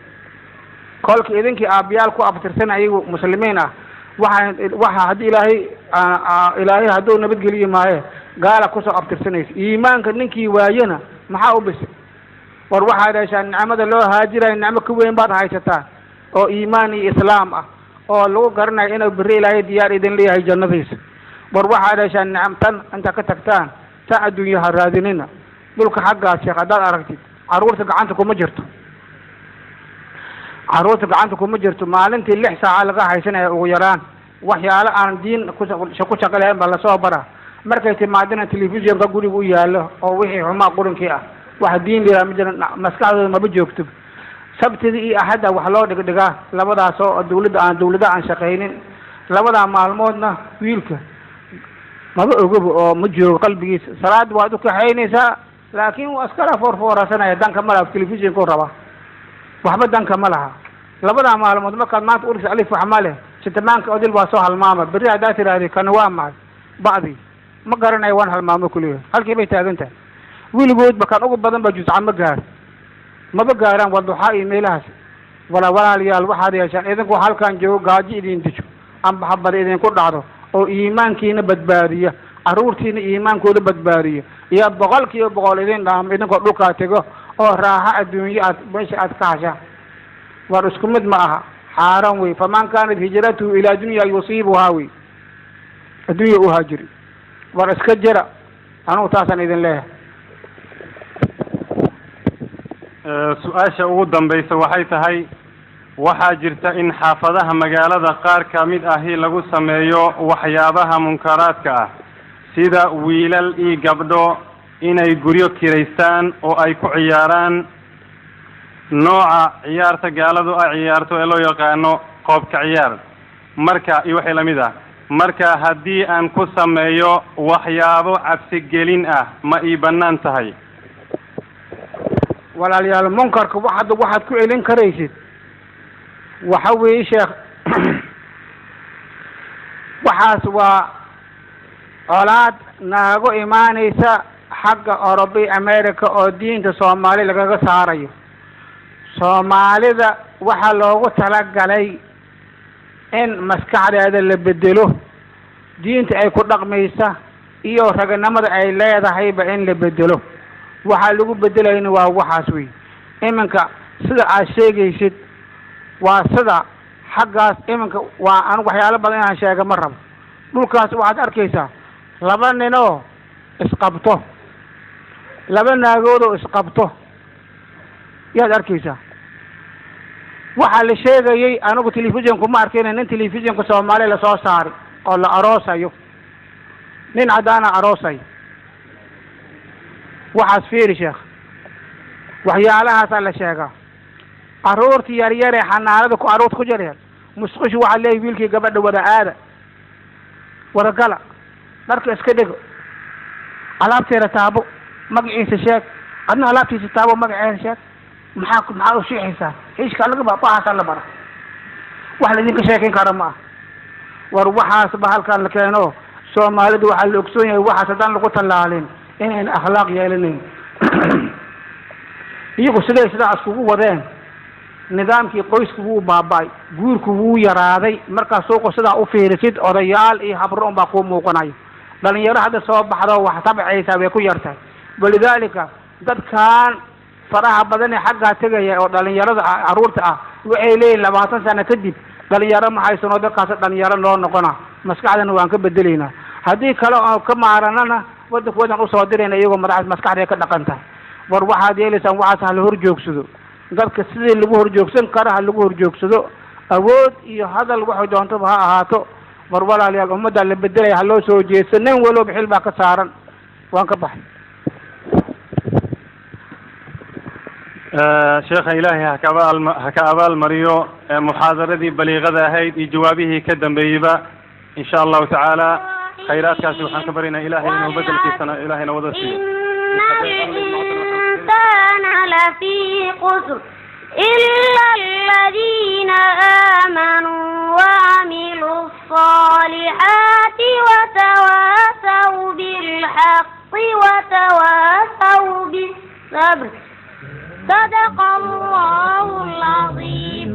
kolka idinkii aabyaal ku abtirsan ayagu muslimiin ah waxa haddii ilaahay hadduu nabadgeliyi maaye gaala kusoo abtirsanaysa iimaanka ninkii waayena maxaa u bisay war waxaad heshaan nicmada loo haajirayo nicmo ka weyn baad haysataa oo iimaan iyo islaam ah oo lagu garanayo inuu beri ilaahay diyaar idin leeyahay jannadiisa war waxaad heshaan nicamtan inta ka tagtaan ta adduunye ha raadinina dhulka xaggaas sheekh haddaad aragtid carruurta gacanta kuma jirto maalintii 6 saaca laga haysanaya ugu yaraan waxyaalo aan diin ku shaqo lahayn baa lasoo bara markay timaadina telefishinka guriga u yaalo oo wixii xumaa qurinkii ah wax diin liraa ma jiran maskaxdooda maba joogto sabtidii iyo axadda wax loo dhigdhigaa labadaas oo dawladda aan shaqaynin labadaa maalmoodna wiilka maba ogaba oo ma joogo qalbigiisa salaad waad u kaxaynaysaa laakiin waa iskala foorfoorasanaya danka ma laha telefishinkuu rabaa waxba danka ma laha labadaa maalmood markaad maanta urisa alif wax ma leh sitamaanka odil waa soo halmaama berri haddaa tiraahdi kana waa maxay bacdi ma garanayo waan halmaamo kuleeyahay halkii bay taagan tahay weligoodba kan ugu badan ba jusca maba gaaraan waduxaa iyo meelahaas walaalayaal waxaad yeeshaan idinku halkan joogo gaajo idin dijo amba habada idinku dhacdo oo iimaankiina badbaadiya carruurtiina iimaankooda badbaadiya iyo 100% idin dhaamo idinkoo dhulkaa tego oo raaxa adduunye meesha aad ka hashaan war isku mid ma aha xaaran wey faman kaanat hijratuhu ilaa dunya yusiibuhaa wey adduunya u haajiri war iska jira anugu taasaan idin leeyahay su-aasha ugu dambaysa waxay tahay waxaa jirta in xaafadaha magaalada qaar ka mid ahi lagu sameeyo waxyaabaha munkaraadka ah sida wiilal iyo gabdho inay guryo kiraystaan oo ay ku ciyaaraan nooca ciyaarta gaaladu ay ciyaarto ee loo yaqaano qoobka ciyaar marka iyo wixii lamid ah marka haddii aan ku sameeyo waxyaabo cabsigelin ah ma ii bannaan tahay walaalayaal munkarka waxaad ku celin karaysid waxa weeye sheekh waxaas waa colaad naago imaanaysa xagga Orobi America oo diinta Soomaali lagaga saarayo Soomaalida waxa loogu talagalay in maskaxdeeda la bedelo diinta ay ku dhaqmaysa iyo raganimada ay leedahay ba in la bedelo waxa lagu bedelayna waa waxaas weey imanka sida aad sheegaysid waa sida xaggaas imanka waa aan waxyaalo badan aan sheega ma rabo dhulkaas waxaad arkaysaa laba nin oo isqabto laba naagood oo isqabto yaad arkaysaa waxa la sheegayay anigu telefishinka ma arkeen nin telefishinka Soomaali la soo saaray oo la aroosayo nin cadaan aroosay waxaas fiiri sheekh waxyaalahaas la sheega carruurtii yaryar ee xanaanada ku carruurta ku jireen musqushu waxa leeyahay wiilkii gabadha wada gala dharka iska dhigo alaabteeda taabo magaciisa sheeg adna alaabtiisa taabo magaceeda sheeg maxaa u sheexaysaa iska laga baabaha la bara wax la idinka sheekin kara ma war waxaas ba halkan la keeno Soomaalidu waxa la ogsoon yahay waxaas haddaan lagu talaalin inay akhlaaq yeelanin iyagu sidaas kugu wadeen nidaamkii qoysku wuu baabay guurku wuu yaraaday marka suuqa sidaa u fiirisid odayaal iyo habro baa ku muuqanay dhalinyaro hadda soo baxdo wax tabcaysa way ku yartay walidaalika dadkan faraha badan ee xagga tagaya oo dhalinyarada carruurta ah waxay leeyihiin 20 sano kadib dhalinyaro ma haysano dadkaas dhalinyaro loo noqona maskaxdana waan ka bedelaynaa haddii kale oo ka maaranana waddanka u soo dirayna iyagoo maskaxda ka dhaqanta war waxaad yeelaysaan waxaas hal hor joogsado dadka sidii lagu horjoogsan kara lagu horjoogsado awood iyo hadal waxa doonto ha ahaato mar walaalayaal ummadda la bedelay ha loo soo jeesanin walow bixil baa ka saaran waan ka baxay sheekha ilaahay ha ka abaal mariyo muxaadaradii baliiqada ahayd iyo jawaabihii ka dambeeyeyba insha allahu tacaala khayraadkaasi waxaan ka baryaynaa ilaahay inuu bedelkiisana ilaahayna wada siiyo لفي خسر إلا الذين آمنوا وعملوا الصالحات وتواصوا بالحق وتواصوا بالصبر صدق الله العظيم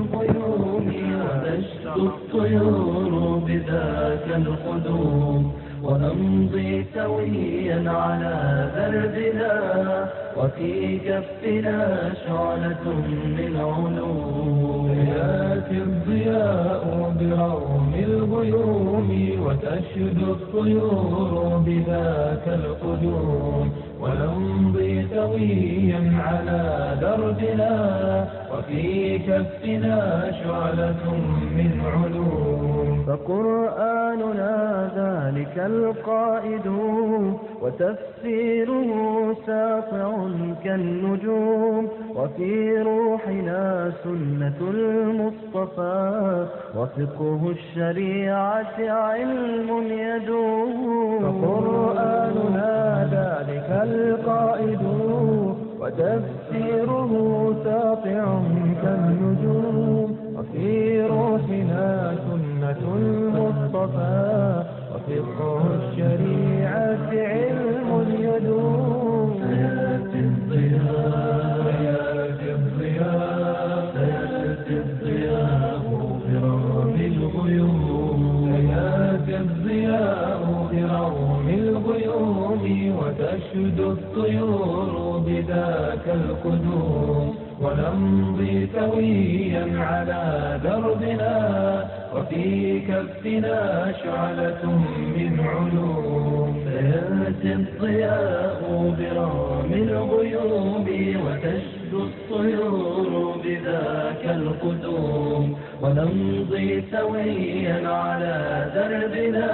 الطيور بذاك القدوم ونمضي سويا على دربنا وفي كفنا شعلة من علوم يأتي الضياء برغم الغيوم وتشد الطيور بذاك القدوم ونمضي سويا على دربنا وفي كفنا شعلة من علوم فقرآننا ذلك القائد وتفسيره ساطع كالنجوم وفي روحنا سنة المصطفى وفقه الشريعة علم يدوم فقرآننا ذلك القائد وتفسيره ساطع كالنجوم وفي روحنا سنة المصطفى وفقه الشريعة علم يدوم سيأتي الضياء سيأتي الضياء سيأتي الضياء برغم الغيوم سيأتي الضياء برغم الغيوم وتشد الطيور بذاك القدوم ونمضي سويا على دربنا وفي كفنا شعلة من علوم سيأتي الضياء برغم الغيوم وتشد الطيور بذاك القدوم ونمضي سويا على دربنا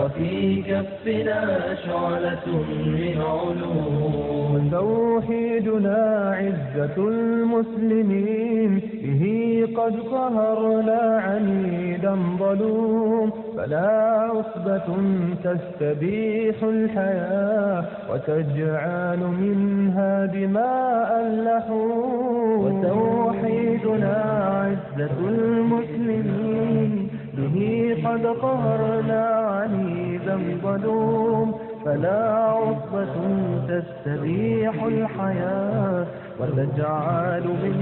وفي كفنا شعلة من علوم توحيدنا عزة المسلمين به قد قهرنا عنيدا ظلوم فلا عصبة تستبيح الحياة وتجعل منها دماء اللحوم وتوحيدنا عزة المسلمين به قد قهرنا عنيدا ظلوم فلا عصبة تستبيح الحياة وتجعل من